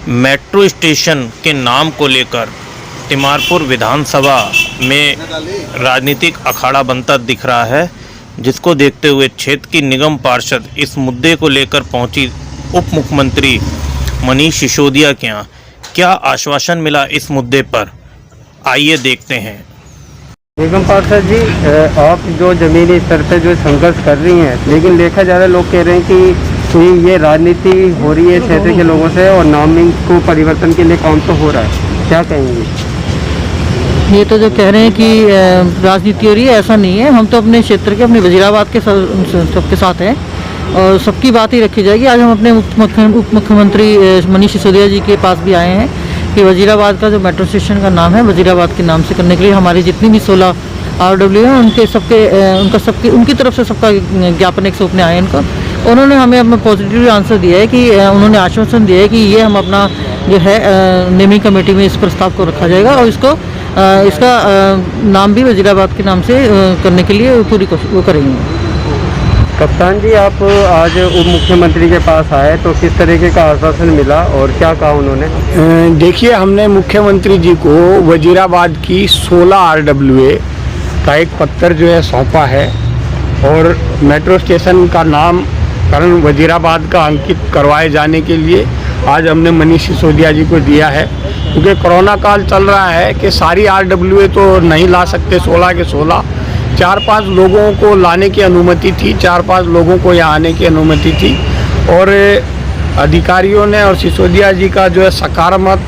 Metro station के नाम को लेकर तिमारपुर विधानसभा में राजनीतिक अखाड़ा बनता दिख रहा है, जिसको देखते हुए क्षेत्र की निगम पार्षद इस मुद्दे को लेकर पहुंची उप मुख्यमंत्री मनीष सिसोदिया के यहाँ। क्या आश्वासन मिला इस मुद्दे पर, आइए देखते हैं। निगम पार्षद जी, आप जो ज़मीनी स्तर पर जो संघर्ष कर रही हैं, लेकिन देखा जा रहा है लोग कह रहे हैं कि ये राजनीति हो रही है क्षेत्र के लोगों से और नामिंग को परिवर्तन के लिए काम तो हो रहा है, क्या कहेंगे? ये तो जो कह रहे हैं कि राजनीति हो रही है, ऐसा नहीं है। हम तो अपने क्षेत्र के, अपने वजीराबाद के सबके साथ हैं और सबकी बात ही रखी जाएगी। आज हम अपने उप मुख्यमंत्री मनीष सिसोदिया जी के पास भी आए हैं कि वजीराबाद का जो मेट्रो स्टेशन का नाम है वजीराबाद के नाम से करने के लिए हमारी जितनी भी 16 RW हैं उनकी तरफ से सबका ज्ञापन एक सौंपने आए इनको। उन्होंने हमें अपना पॉजिटिव आंसर दिया है कि उन्होंने आश्वासन दिया है कि ये हम अपना जो है नेमिंग कमेटी में इस प्रस्ताव को रखा जाएगा और इसका नाम भी वजीराबाद के नाम से करने के लिए पूरी कोशिश वो करेंगे। कप्तान जी, आप आज उप मुख्यमंत्री के पास आए तो किस तरीके का आश्वासन मिला और क्या कहा उन्होंने? देखिए, हमने मुख्यमंत्री जी को वजीराबाद की 16 RWA का एक पत्र जो है सौंपा है और मेट्रो स्टेशन का नामकरण वजीराबाद का अंकित करवाए जाने के लिए आज हमने मनीष सिसोदिया जी को दिया है। क्योंकि कोरोना काल चल रहा है कि सारी RWA तो नहीं ला सकते, 16 के 16, 4-5 लोगों को लाने की अनुमति थी, 4-5 लोगों को यहाँ आने की अनुमति थी और अधिकारियों ने और सिसोदिया जी का जो है सकारात्मक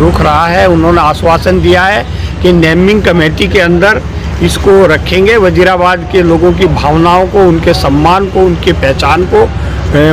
रुख रहा है। उन्होंने आश्वासन दिया है कि नेमिंग कमेटी के अंदर इसको रखेंगे, वजीराबाद के लोगों की भावनाओं को, उनके सम्मान को, उनकी पहचान को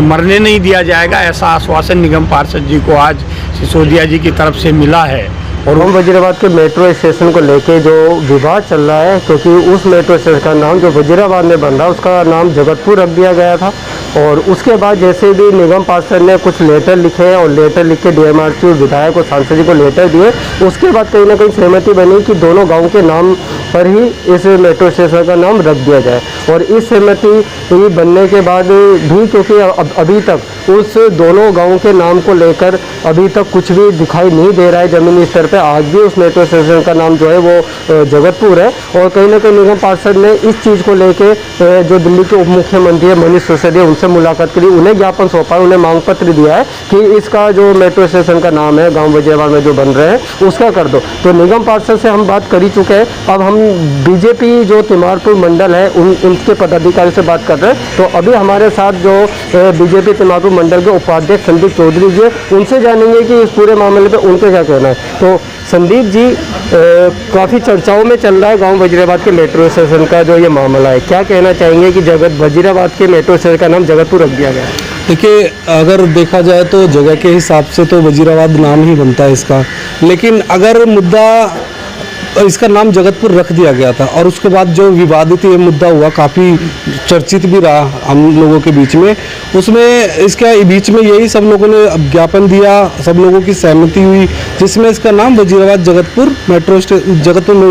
मरने नहीं दिया जाएगा। ऐसा आश्वासन निगम पार्षद जी को आज सिसोदिया जी की तरफ से मिला है। और हम वजीराबाद के मेट्रो स्टेशन को लेके जो विवाद चल रहा है, क्योंकि उस मेट्रो स्टेशन का नाम जो वजीराबाद में बन रहा है उसका नाम जगतपुर रख दिया गया था और उसके बाद जैसे भी निगम पार्षद ने कुछ लेटर लिखे और लेटर लिख के DMRC विधायक और सांसद जी को लेटर दिए, उसके बाद कहीं ना कहीं सहमति बनी कि दोनों गाँव के नाम पर ही इस मेट्रो स्टेशन का नाम रख दिया जाए। और इस सहमति बनने के बाद भी, क्योंकि अभी तक उस दोनों गाँव के नाम को लेकर अभी तक कुछ भी दिखाई नहीं दे रहा है जमीनी स्तर पर, आज भी उस मेट्रो स्टेशन का नाम जो है वो जगतपुर है। और कहीं ना कहीं निगम पार्षद ने इस चीज़ को लेके जो दिल्ली के उप मुख्यमंत्री है मनीष सिसोदिया, उनसे मुलाकात करी, उन्हें ज्ञापन सौंपा, उन्हें मांग पत्र दिया है कि इसका जो मेट्रो स्टेशन का नाम है गांव वजीराबाद में जो बन रहे हैं उसका कर दो। तो निगम पार्षद से हम बात कर ही चुके हैं। अब हम BJP जो तिमारपुर मंडल है उनके पदाधिकारी से बात कर रहे हैं। तो अभी हमारे साथ जो BJP तिमारपुर मंडल के उपाध्यक्ष संदीप चौधरी जी, उनसे जानेंगे कि इस पूरे मामले पर उनका क्या कहना है। तो संदीप जी, काफ़ी चर्चाओं में चल रहा है गांव वजीराबाद के मेट्रो स्टेशन का जो ये मामला है, क्या कहना चाहेंगे कि वजीराबाद के मेट्रो स्टेशन का नाम जगतपुर रख दिया गया है? देखिए, अगर देखा जाए तो जगह के हिसाब से तो वजीराबाद नाम ही बनता है इसका, लेकिन अगर मुद्दा इसका नाम जगतपुर रख दिया गया था और उसके बाद जो विवादित ये मुद्दा हुआ, काफ़ी चर्चित भी रहा हम लोगों के बीच में, उसमें इसके बीच में यही सब लोगों ने ज्ञापन दिया, सब लोगों की सहमति हुई, जिसमें इसका नाम वजीराबाद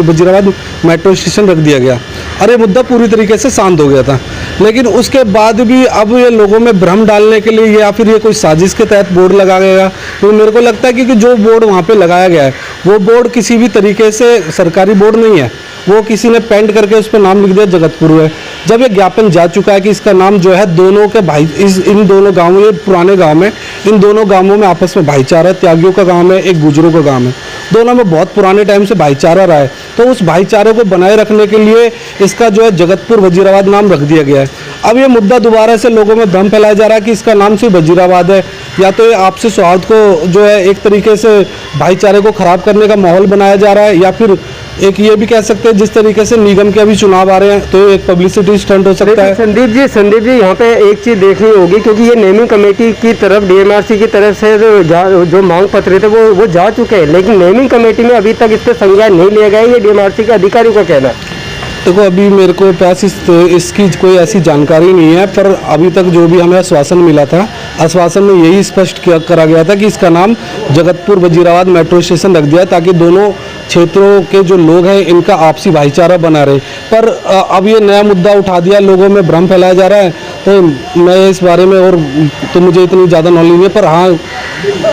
वजीराबाद मेट्रो स्टेशन रख दिया गया और ये मुद्दा पूरी तरीके से शांत हो गया था। लेकिन उसके बाद भी अब ये लोगों में भ्रम डालने के लिए या फिर ये कोई साजिश के तहत बोर्ड लगाया गया, तो मेरे को लगता है कि जो बोर्ड वहाँ पे लगाया गया है वो बोर्ड किसी भी तरीके से सरकारी बोर्ड नहीं है, वो किसी ने पेंट करके उस पर नाम लिख दिया जगतपुर है। जब ये ज्ञापन जा चुका है कि इसका नाम जो है दोनों के भाई, इन दोनों गाँवों, ये पुराने गाँव में, इन दोनों गाँवों में आपस में भाईचारा है, त्यागियों का गाँव है, एक गुजरों का गाँव है, दोनों में बहुत पुराने टाइम से भाईचारा रहा है, तो उस भाईचारे को बनाए रखने के लिए इसका जो है जगतपुर वजीराबाद नाम रख दिया गया है। अब ये मुद्दा दोबारा से लोगों में भ्रम फैलाया जा रहा है कि इसका नाम सिर्फ वजीराबाद है, या तो ये आपसी सौहार्द को जो है एक तरीके से भाईचारे को खराब करने का माहौल बनाया जा रहा है, या फिर एक ये भी कह सकते हैं जिस तरीके से निगम के अभी चुनाव आ रहे हैं तो एक पब्लिसिटी स्टंट हो सकता है। संदीप जी, यहाँ पे एक चीज़ देखनी होगी, क्योंकि ये नेमिंग कमेटी की तरफ DMRC की तरफ से जो मांग पत्र थे वो जा चुके हैं, लेकिन नेमिंग कमेटी में अभी तक इस पर संज्ञान नहीं लिया गया, ये DMRC के अधिकारियों का कहना है। देखो, अभी मेरे को पास इसकी कोई ऐसी जानकारी नहीं है, पर अभी तक जो भी हमें आश्वासन मिला था, आश्वासन में यही स्पष्ट करा गया था कि इसका नाम जगतपुर वजीराबाद मेट्रो स्टेशन रख दिया ताकि दोनों क्षेत्रों के जो लोग हैं इनका आपसी भाईचारा बना रहे। पर अब ये नया मुद्दा उठा दिया, लोगों में भ्रम फैलाया जा रहा है। तो मैं इस बारे में और तो मुझे इतनी ज़्यादा नॉलेज नहीं है, पर हाँ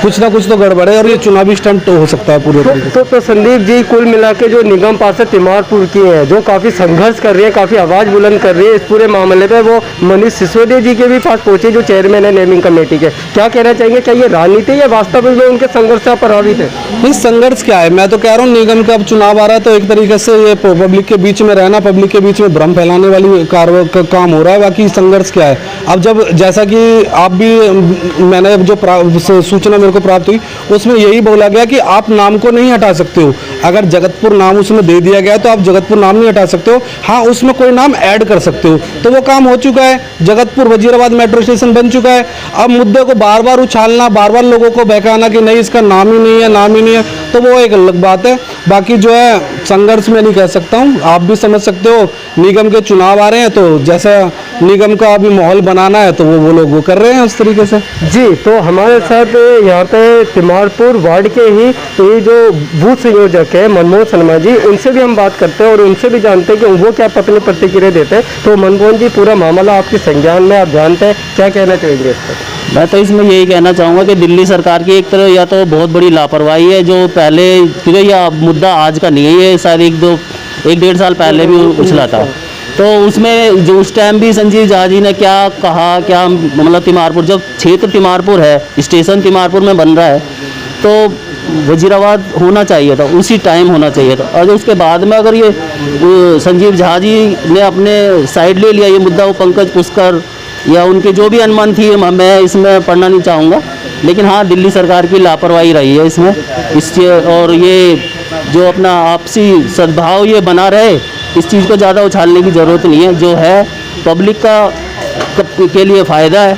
कुछ ना कुछ तो गड़बड़ है और ये चुनावी स्टंट तो हो सकता है पूरे तरीके से। तो संदीप जी, कुल मिला के जो निगम पार्षद तिमारपुर की हैं, जो काफ़ी संघर्ष कर रही है, काफ़ी आवाज़ बुलंद कर रही है इस पूरे मामले पे, वो मनीष सिसोदिया जी के भी पास पहुंचे, जो चेयरमैन है नेमिंग कमेटी के। क्या कहना चाहेंगे, क्या ये राजनीति या वास्तव में उनके संघर्ष से प्रभावित है? नहीं, संघर्ष क्या है, मैं तो कह रहा हूँ निगम का अब चुनाव आ रहा है तो एक तरीके से ये पब्लिक के बीच में रहना, पब्लिक के बीच में भ्रम फैलाने वाली काम हो रहा है। बाकी संघर्ष क्या है, अब जब जैसा कि आप भी, मैंने जो सूचना मेरे को प्राप्त हुई उसमें यही बोला गया कि आप नाम को नहीं हटा सकते हो। अगर जगतपुर नाम उसमें दे दिया गया तो आप जगतपुर नाम नहीं हटा सकते हो, हाँ उसमें कोई नाम ऐड कर सकते हो। तो वो काम हो चुका है, जगतपुर वजीराबाद मेट्रो स्टेशन बन चुका है। अब मुद्दे को बार बार उछालना, बार बार लोगों को बहकाना कि नहीं इसका नाम ही नहीं है, नाम ही नहीं है, तो वो एक अलग बात है। बाकी जो है संघर्ष में नहीं कह सकता हूँ, आप भी समझ सकते हो निगम के चुनाव आ रहे हैं तो जैसा निगम का अभी माहौल बनाना है तो वो लोग वो कर रहे हैं उस तरीके से। जी, तो हमारे साथ यहाँ पे तिमारपुर वार्ड के ही ये जो बूथ संयोजक है मनमोहन शर्मा जी, उनसे भी हम बात करते हैं और उनसे भी जानते हैं कि वो क्या अपनी प्रतिक्रिया देते हैं। तो मनमोहन जी, पूरा मामला आपके संज्ञान में, आप जानते हैं, क्या कहना चाहेंगे इस पर? मैं तो इसमें यही कहना चाहूँगा कि दिल्ली सरकार की एक तरह या तो बहुत बड़ी लापरवाही है, जो पहले, क्योंकि यह मुद्दा आज का नहीं है, ये शायद एक डेढ़ साल पहले भी उछला था। तो उसमें जो उस टाइम भी संजीव झा जी ने क्या कहा, क्या मतलब तिमारपुर, जब क्षेत्र तिमारपुर है, स्टेशन तिमारपुर में बन रहा है, तो वजीराबाद होना चाहिए था, उसी टाइम होना चाहिए था। और उसके बाद में अगर ये संजीव झा जी ने अपने साइड ले लिया ये मुद्दा, वो पंकज पुष्कर या उनके जो भी अनुमान थी, मैं इसमें पढ़ना नहीं चाहूँगा, लेकिन हाँ दिल्ली सरकार की लापरवाही रही है इसमें। और ये जो अपना आपसी सद्भाव ये बना रहे, इस चीज़ को ज़्यादा उछालने की ज़रूरत नहीं है। जो है पब्लिक के लिए फ़ायदा है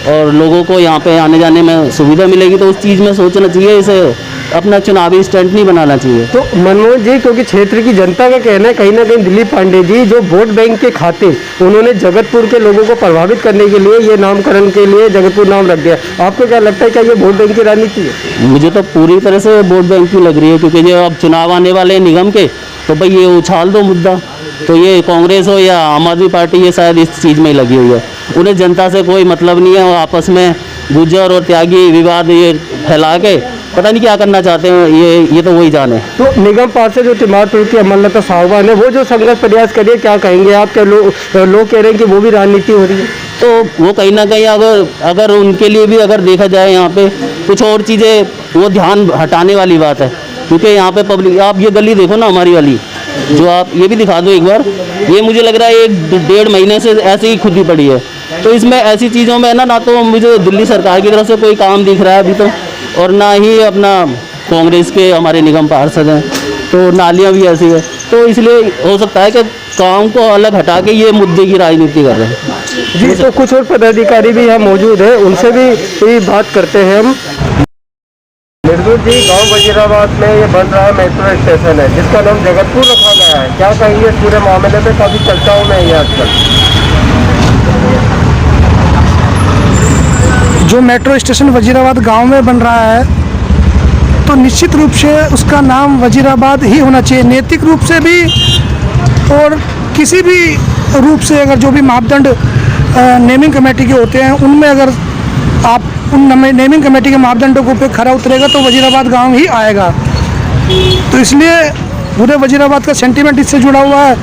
और लोगों को यहाँ पे आने जाने में सुविधा मिलेगी, तो उस चीज़ में सोचना चाहिए, इसे अपना चुनावी स्टंट नहीं बनाना चाहिए। तो मनमोहन जी, क्योंकि क्षेत्र की जनता का कहना है कहीं ना कहीं दिलीप पांडे जी जो वोट बैंक के खातिर उन्होंने जगतपुर के लोगों को प्रभावित करने के लिए ये नामकरण के लिए जगतपुर नाम रख दिया। आपको क्या लगता है, क्या ये वोट बैंक की राजनीति है? मुझे तो पूरी तरह से वोट बैंक की लग रही है, क्योंकि जो अब चुनाव आने वाले हैं निगम के, तो भाई ये उछाल दो मुद्दा। तो ये कांग्रेस हो या आम आदमी पार्टी, ये शायद इस चीज़ में ही लगी हुई है। उन्हें जनता से कोई मतलब नहीं है, वो आपस में गुर्जर और त्यागी विवाद ये फैला के पता नहीं क्या करना चाहते हैं, ये तो वही जाने। तो निगम पार्षद जो तिमारपुर की अमरलता साहबान है, वो जो संघर्ष प्रयास करिए, क्या कहेंगे आप? क्या लोग कह रहे हैं कि वो भी राजनीति हो रही है? तो वो कहीं ना कहीं अगर उनके लिए भी अगर देखा जाए यहाँ पे कुछ और चीज़ें, वो ध्यान हटाने वाली बात है। क्योंकि यहाँ पे पब्लिक, आप ये गली देखो ना हमारी वाली, जो आप ये भी दिखा दो एक बार, ये मुझे लग रहा है 1-1.5 महीने से ऐसे ही खुदी पड़ी है। तो इसमें ऐसी चीज़ों में ना तो मुझे दिल्ली सरकार की तरफ से कोई काम दिख रहा है अभी तो, और ना ही अपना कांग्रेस के हमारे निगम पार्षद हैं, तो नालियाँ भी ऐसी है। तो इसलिए हो सकता है कि काम को अलग हटा के ये मुद्दे की राजनीति कर रहे हैं। जी, तो कुछ और पदाधिकारी भी यहाँ मौजूद है, उनसे भी बात करते हैं हम। निर्दोष जी, गांव वजीराबाद में ये बन रहा है मेट्रो स्टेशन है जिसका नाम जगतपुर रखा गया है, क्या कहेंगे इस पूरे मामले में? काफ़ी चर्चाओं में है आजकल। जो मेट्रो स्टेशन वजीराबाद गांव में बन रहा है, तो निश्चित रूप से उसका नाम वजीराबाद ही होना चाहिए, नैतिक रूप से भी और किसी भी रूप से। अगर जो भी मापदंड नेमिंग कमेटी के होते हैं, उनमें अगर आप उन नेमिंग कमेटी के मापदंडों को पे खरा उतरेगा तो वजीराबाद गांव ही आएगा। तो इसलिए पूरे वजीराबाद का सेंटीमेंट इससे जुड़ा हुआ है।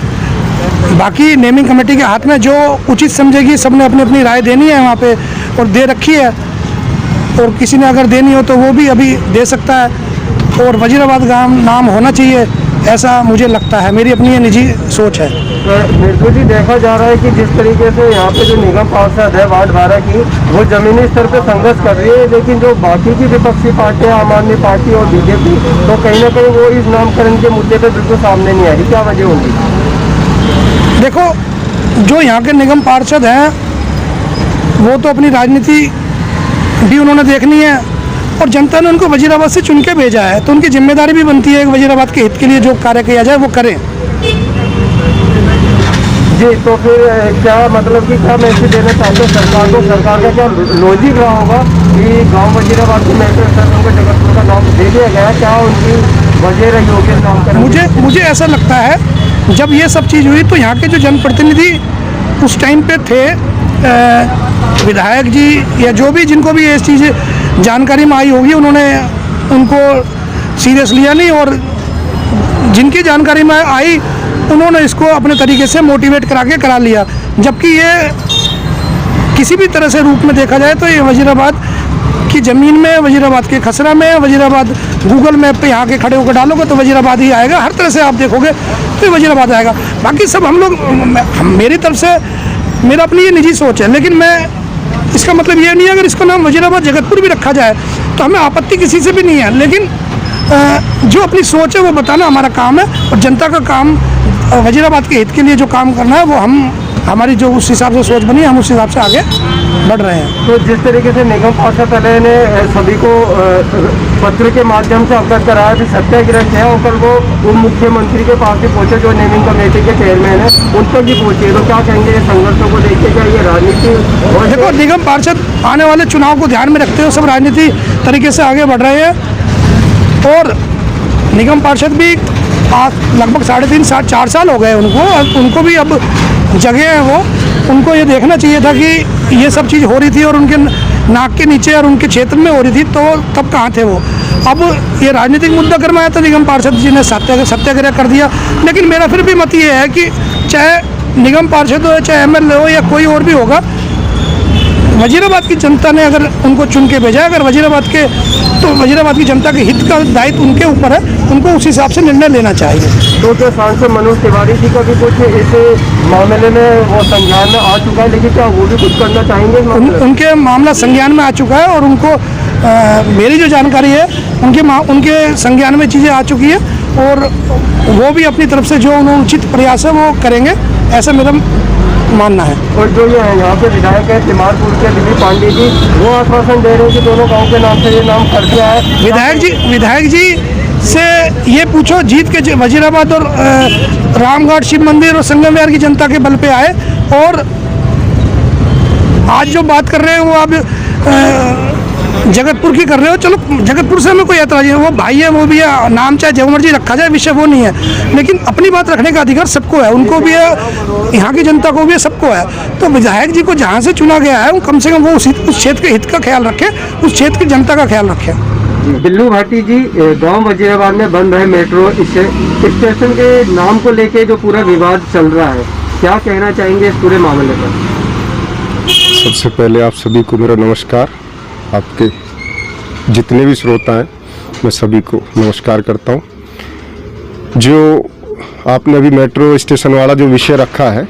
बाकी नेमिंग कमेटी के हाथ में जो उचित समझेगी, सबने अपनी अपनी राय देनी है वहाँ पे और दे रखी है, और किसी ने अगर देनी हो तो वो भी अभी दे सकता है। और वजीराबाद गांव नाम होना चाहिए, ऐसा मुझे लगता है, मेरी अपनी निजी सोच है। निर्दोष जी, देखा जा रहा है कि जिस तरीके से यहाँ पे जो निगम पार्षद है वार्ड 12 की, वो जमीनी स्तर पे संघर्ष कर रही है, लेकिन जो बाकी की विपक्षी पार्टियाँ, आम आदमी पार्टी और बीजेपी, तो कहीं ना कहीं वो इस नामकरण के मुद्दे पे बिल्कुल सामने नहीं आ रही। क्या वजह होगी? देखो, जो यहाँ के निगम पार्षद हैं वो तो अपनी राजनीति भी उन्होंने देखनी है, और जनता ने उनको वजीराबाद से चुन के भेजा है, तो उनकी जिम्मेदारी भी बनती है कि वजीराबाद के हित के लिए जो कार्य किया जाए वो करें। जी, तो फिर क्या मतलब कि क्या मैसेज देना चाहते हैं सरकार को? सरकार का क्या लॉजिक रहा होगा कि गांव वजीराबाद को मेट्रो स्टेशन को जगतपुर का नाम दे दिया गया? क्या उनकी वजीर योगेश नामकरण मुझे ऐसा लगता है जब ये सब चीज़ हुई तो यहाँ के जो जनप्रतिनिधि उस टाइम पे थे, विधायक जी या जो भी जिनको भी ये चीज़ जानकारी में आई होगी, उन्होंने उनको सीरियस लिया नहीं, और जिनकी जानकारी में आई उन्होंने इसको अपने तरीके से मोटिवेट करा लिया। जबकि ये किसी भी तरह से रूप में देखा जाए तो ये वजीराबाद की ज़मीन में, वजीराबाद के खसरा में, वजीराबाद गूगल मैप पे यहाँ के खड़े होकर डालोगे तो वजीराबाद ही आएगा। हर तरह से आप देखोगे तो ये वजीराबाद आएगा। बाकी सब हम लोग, मेरी तरफ से मेरा अपनी ये निजी सोच है, लेकिन मैं इसका मतलब ये नहीं है अगर इसका नाम वजीराबाद जगतपुर भी रखा जाए तो हमें आपत्ति किसी से भी नहीं है। लेकिन जो अपनी सोच है वो बताना हमारा काम है, और जनता का काम वजीराबाद के हित के लिए जो काम करना है वो हमारी जो उस हिसाब से सोच बनी, हम उस हिसाब से आगे बढ़ रहे हैं। तो जिस तरीके से निगम पार्षद ने सभी को पत्र के माध्यम से अवगत कराया कि सत्याग्रह किया, और वो उप मुख्यमंत्री के पास भी पहुंचे जो नेमिंग कमेटी के चेयरमैन है, उन तक भी पहुंचे, तो क्या कहेंगे ये संघर्षों को देखते क्या ये राजनीति? और देखो, निगम पार्षद आने वाले चुनाव को ध्यान में रखते हुए सब राजनीति तरीके से आगे बढ़ रहे हैं, और निगम पार्षद भी लगभग 3.5-4 साल हो गए उनको भी अब जगह है वो, उनको ये देखना चाहिए था कि ये सब चीज़ हो रही थी और उनके नाक के नीचे और उनके क्षेत्र में हो रही थी, तो तब कहाँ थे वो। अब ये राजनीतिक मुद्दा करवाया तो निगम पार्षद जी ने सत्याग्रह कर दिया। लेकिन मेरा फिर भी मत ये है कि चाहे निगम पार्षद हो, चाहे MLA हो, या कोई और भी होगा, वजीराबाद की जनता ने अगर उनको चुन के भेजा, अगर वजीराबाद की जनता के हित का दायित्व उनके ऊपर है, उनको उस हिसाब से निर्णय लेना चाहिए। तो क्या सांसद मनोज तिवारी जी का भी कुछ इस मामले में वो संज्ञान में आ चुका है, लेकिन क्या वो भी कुछ करना चाहेंगे? उनके मामला संज्ञान में आ चुका है, और उनको मेरी जो जानकारी है उनके संज्ञान में चीज़ें आ चुकी है, और वो भी अपनी तरफ से जो उचित प्रयास है वो करेंगे, ऐसा मेरा मानना है। और जो ये यहाँ पे विधायक है तिमारपुर के दिलीप पांडे जी, वो आश्वासन दे रहे हैं कि दोनों गांव के नाम से ये नाम कर दिया है। विधायक जी से ये पूछो, जीत के वजीराबाद और रामघाट शिव मंदिर और संगम विहार की जनता के बल पे आए, और आज जो बात कर रहे हैं वो आप जगतपुर की कर रहे हो। चलो, जगतपुर से हमें कोई ऐतराज नहीं है, वो भाई है, वो भी है, नाम चाहे जो मर्जी रखा जाए, विषय वो नहीं है, लेकिन अपनी बात रखने का अधिकार सबको है, उनको भी है, यहाँ की जनता को भी है, सबको है। तो विधायक जी को जहाँ से चुना गया है वो कम से कम वो उस क्षेत्र के हित का ख्याल रखे, उस क्षेत्र की जनता का ख्याल रखे। बिल्लू भाटी जी, गांव वजीराबाद में बन रहे मेट्रो स्टेशन के नाम को लेके जो पूरा विवाद चल रहा है, क्या कहना चाहेंगे इस पूरे मामले पर? सबसे पहले आप सभी को मेरा नमस्कार। आपके जितने भी श्रोता हैं मैं सभी को नमस्कार करता हूं। जो आपने अभी मेट्रो स्टेशन वाला जो विषय रखा है,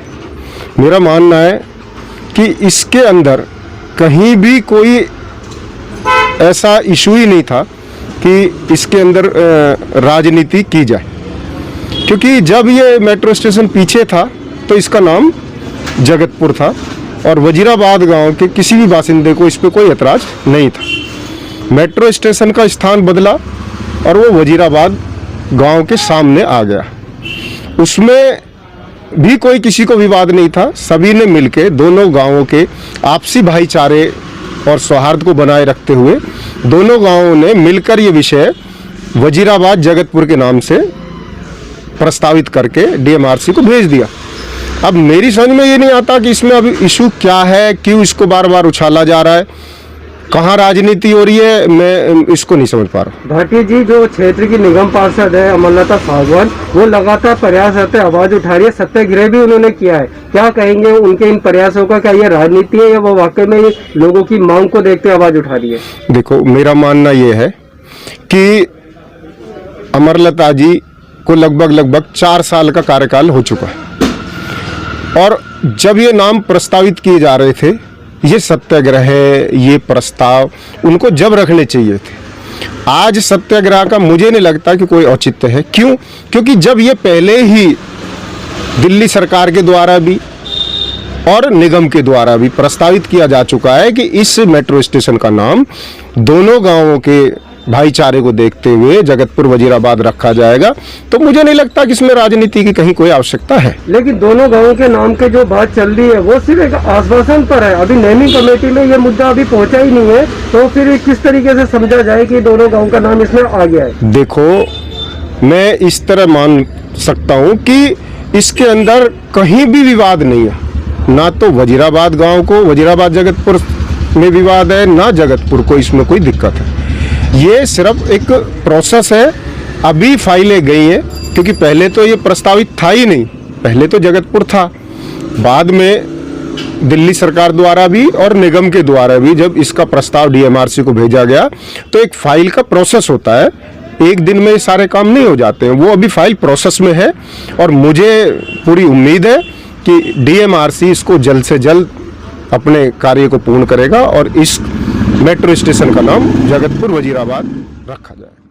मेरा मानना है कि इसके अंदर कहीं भी कोई ऐसा इशू ही नहीं था कि इसके अंदर राजनीति की जाए, क्योंकि जब ये मेट्रो स्टेशन पीछे था तो इसका नाम जगतपुर था, और वजीराबाद गांव के किसी भी बासिंदे को इस पर कोई ऐतराज नहीं था। मेट्रो स्टेशन का स्थान बदला और वो वजीराबाद गांव के सामने आ गया, उसमें भी कोई किसी को विवाद नहीं था। सभी ने मिलके दोनों गांवों के आपसी भाईचारे और सौहार्द को बनाए रखते हुए दोनों गांवों ने मिलकर ये विषय वजीराबाद जगतपुर के नाम से प्रस्तावित करके DMRC को भेज दिया। अब मेरी समझ में ये नहीं आता कि इसमें अभी इशू क्या है, क्यों इसको बार बार उछाला जा रहा है, कहाँ राजनीति हो रही है, मैं इसको नहीं समझ पा रहा। भाटी जी, जो क्षेत्र की निगम पार्षद है अमरलता सागवान, वो लगातार प्रयास करते आवाज उठा रही है, सत्याग्रह भी उन्होंने किया है, क्या कहेंगे उनके इन प्रयासों का? क्या ये राजनीति है या वो वाकई में लोगों की मांग को देखते आवाज उठा रही है? देखो, मेरा मानना ये है कि अमरलता जी को लगभग 4 साल का कार्यकाल हो चुका है, और जब ये नाम प्रस्तावित किए जा रहे थे, ये सत्याग्रह, ये प्रस्ताव उनको जब रखने चाहिए थे। आज सत्याग्रह का मुझे नहीं लगता कि कोई औचित्य है। क्यों? क्योंकि जब ये पहले ही दिल्ली सरकार के द्वारा भी और निगम के द्वारा भी प्रस्तावित किया जा चुका है कि इस मेट्रो स्टेशन का नाम दोनों गांवों के भाईचारे को देखते हुए जगतपुर वजीराबाद रखा जाएगा, तो मुझे नहीं लगता कि इसमें राजनीति की कहीं कोई आवश्यकता है। लेकिन दोनों गांवों के नाम के जो बात चल रही है वो सिर्फ एक आश्वासन पर है, अभी नेमिंग कमेटी में ये मुद्दा अभी पहुंचा ही नहीं है, तो फिर किस तरीके से समझा जाए कि दोनों गांव का नाम इसमें आ गया है? देखो, मैं इस तरह मान सकता हूँ कि इसके अंदर कहीं भी विवाद नहीं है। ना तो वजीराबाद गांव को, वजीराबाद जगतपुर में विवाद है, ना जगतपुर को इसमें कोई दिक्कत है। ये सिर्फ एक प्रोसेस है। अभी फाइलें गई हैं, क्योंकि पहले तो ये प्रस्तावित था ही नहीं, पहले तो जगतपुर था। बाद में दिल्ली सरकार द्वारा भी और निगम के द्वारा भी जब इसका प्रस्ताव डीएमआरसी को भेजा गया, तो एक फाइल का प्रोसेस होता है। एक दिन में सारे काम नहीं हो जाते हैं, वो अभी फाइल प्रोसेस में है। और मुझे पूरी उम्मीद है कि डीएमआरसी इसको जल्द से जल्द अपने कार्य को पूर्ण करेगा और इस मेट्रो स्टेशन का नाम जगतपुर वजीराबाद रखा जाए।